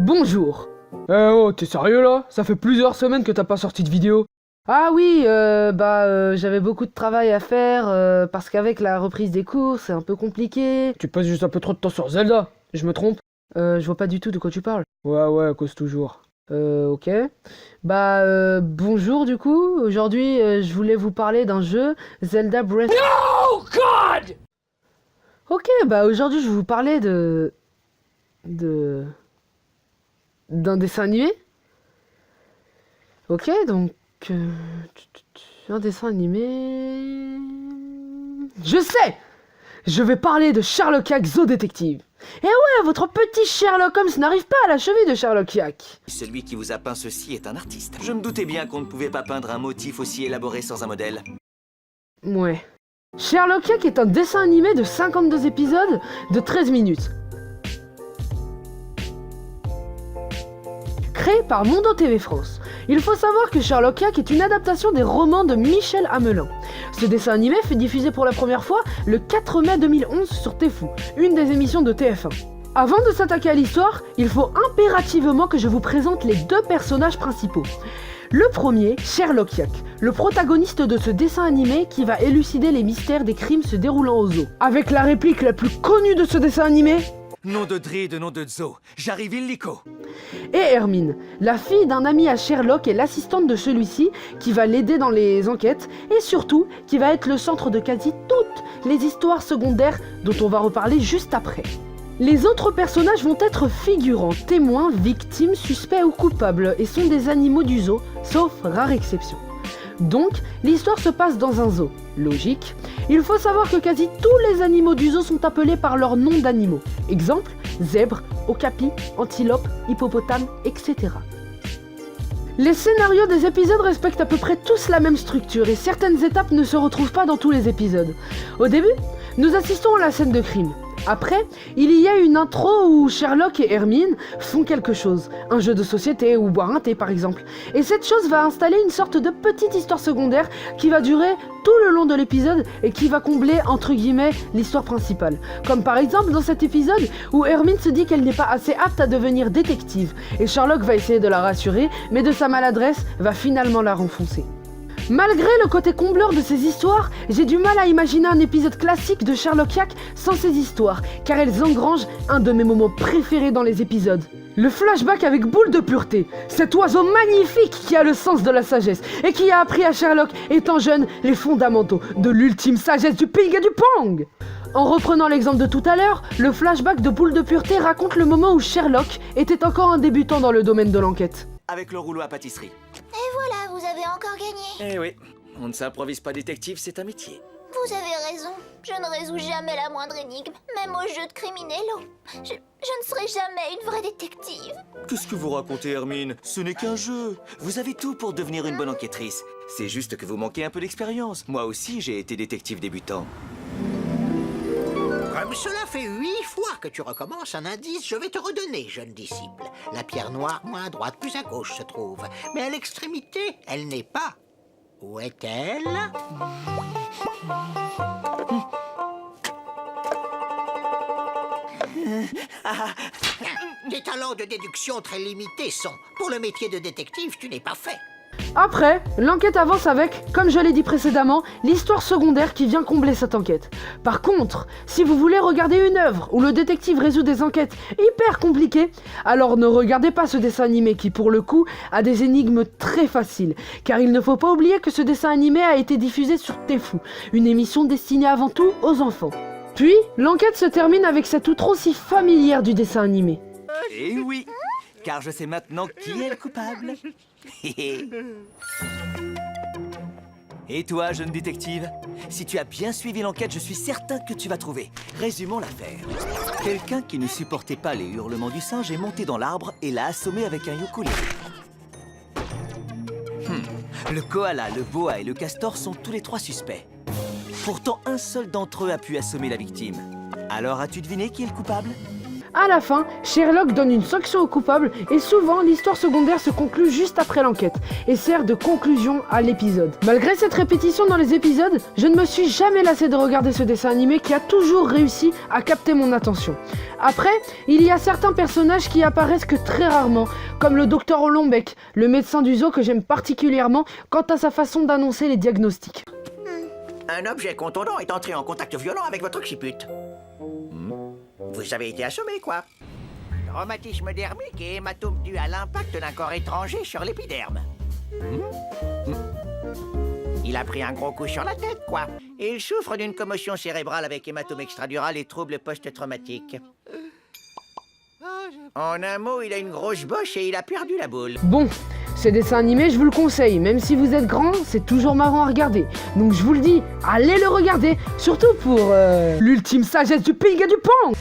Bonjour. Oh, t'es sérieux là? Ça fait plusieurs semaines que t'as pas sorti de vidéo. Ah oui, j'avais beaucoup de travail à faire parce qu'avec la reprise des cours, c'est un peu compliqué. Tu passes juste un peu trop de temps sur Zelda, je me trompe? Je vois pas du tout de quoi tu parles. Ouais, à cause toujours. Ok. Bonjour du coup. Aujourd'hui, je voulais vous parler d'un jeu, Zelda Breath... Oh God! Ok, aujourd'hui, je vais vous parler d'un dessin animé. Ok, donc... un dessin animé... Je sais! Je vais parler de Sherlock Zo Détective. Eh ouais, votre petit Sherlock Holmes n'arrive pas à la cheville de Sherlock Yak. Celui qui vous a peint ceci est un artiste. Je me doutais bien qu'on ne pouvait pas peindre un motif aussi élaboré sans un modèle. Ouais. Sherlock Yak est un dessin animé de 52 épisodes de 13 minutes. Créé par Mondo TV France. Il faut savoir que Sherlock Yak est une adaptation des romans de Michel Hamelin. Ce dessin animé fut diffusé pour la première fois le 4 mai 2011 sur Tfou, une des émissions de TF1. Avant de s'attaquer à l'histoire, il faut impérativement que je vous présente les deux personnages principaux. Le premier, Sherlock Yak, le protagoniste de ce dessin animé qui va élucider les mystères des crimes se déroulant au zoo. Avec la réplique la plus connue de ce dessin animé... Nom de Dre de nom de Zo, j'arrive illico. Et Hermine, la fille d'un ami à Sherlock et l'assistante de celui-ci qui va l'aider dans les enquêtes et surtout qui va être le centre de quasi toutes les histoires secondaires dont on va reparler juste après. Les autres personnages vont être figurants, témoins, victimes, suspects ou coupables et sont des animaux du zoo, sauf rare exception. Donc, l'histoire se passe dans un zoo. Logique. Il faut savoir que quasi tous les animaux du zoo sont appelés par leur nom d'animaux. Exemple, zèbre, okapi, antilope, hippopotame, etc. Les scénarios des épisodes respectent à peu près tous la même structure et certaines étapes ne se retrouvent pas dans tous les épisodes. Au début, nous assistons à la scène de crime. Après, il y a une intro où Sherlock et Hermine font quelque chose, un jeu de société ou boire un thé par exemple. Et cette chose va installer une sorte de petite histoire secondaire qui va durer tout le long de l'épisode et qui va combler entre guillemets l'histoire principale. Comme par exemple dans cet épisode où Hermine se dit qu'elle n'est pas assez apte à devenir détective et Sherlock va essayer de la rassurer mais de sa maladresse va finalement la renfoncer. Malgré le côté combleur de ces histoires, j'ai du mal à imaginer un épisode classique de Sherlock Yak sans ces histoires, car elles engrangent un de mes moments préférés dans les épisodes. Le flashback avec Boule de Pureté, cet oiseau magnifique qui a le sens de la sagesse et qui a appris à Sherlock, étant jeune, les fondamentaux de l'ultime sagesse du ping et du pong. En reprenant l'exemple de tout à l'heure, le flashback de Boule de Pureté raconte le moment où Sherlock était encore un débutant dans le domaine de l'enquête. Avec le rouleau à pâtisserie. Et voilà, vous avez encore gagné. Eh oui, on ne s'improvise pas détective, c'est un métier. Vous avez raison. Je ne résous jamais la moindre énigme, même au jeu de Criminello. Je ne serai jamais une vraie détective. Qu'est-ce que vous racontez, Hermine? Ce n'est qu'un jeu. Vous avez tout pour devenir une bonne enquêtrice. C'est juste que vous manquez un peu d'expérience. Moi aussi, j'ai été détective débutant. Comme cela fait 8 fois que tu recommences un indice, je vais te redonner, jeune disciple. La pierre noire, moins à droite, plus à gauche se trouve. Mais à l'extrémité, elle n'est pas. Où est-elle? Tes talents de déduction très limités sont. Pour le métier de détective, tu n'es pas fait. Après, l'enquête avance avec, comme je l'ai dit précédemment, l'histoire secondaire qui vient combler cette enquête. Par contre, si vous voulez regarder une œuvre où le détective résout des enquêtes hyper compliquées, alors ne regardez pas ce dessin animé qui, pour le coup, a des énigmes très faciles. Car il ne faut pas oublier que ce dessin animé a été diffusé sur Tfou, une émission destinée avant tout aux enfants. Puis, l'enquête se termine avec cette outro si familière du dessin animé. Eh oui, car je sais maintenant qui est le coupable. Et toi, jeune détective? Si tu as bien suivi l'enquête, je suis certain que tu vas trouver. Résumons l'affaire. Quelqu'un qui ne supportait pas les hurlements du singe est monté dans l'arbre et l'a assommé avec un ukulélé. Le koala, le boa et le castor sont tous les trois suspects. Pourtant, un seul d'entre eux a pu assommer la victime. Alors, as-tu deviné qui est le coupable? À la fin, Sherlock donne une sanction au coupable et souvent l'histoire secondaire se conclut juste après l'enquête et sert de conclusion à l'épisode. Malgré cette répétition dans les épisodes, je ne me suis jamais lassé de regarder ce dessin animé qui a toujours réussi à capter mon attention. Après, il y a certains personnages qui apparaissent que très rarement, comme le docteur Holombec, le médecin du zoo que j'aime particulièrement quant à sa façon d'annoncer les diagnostics. Un objet contondant est entré en contact violent avec votre occiput. Vous avez été assommé, quoi. Rhumatisme dermique et hématome dû à l'impact d'un corps étranger sur l'épiderme. Il a pris un gros coup sur la tête, quoi. Et il souffre d'une commotion cérébrale avec hématome extradural et troubles post-traumatiques. En un mot, il a une grosse bosse et il a perdu la boule. Bon, ce dessin animé, je vous le conseille, même si vous êtes grand, c'est toujours marrant à regarder. Donc je vous le dis, allez le regarder, surtout pour l'ultime sagesse du ping et du pong.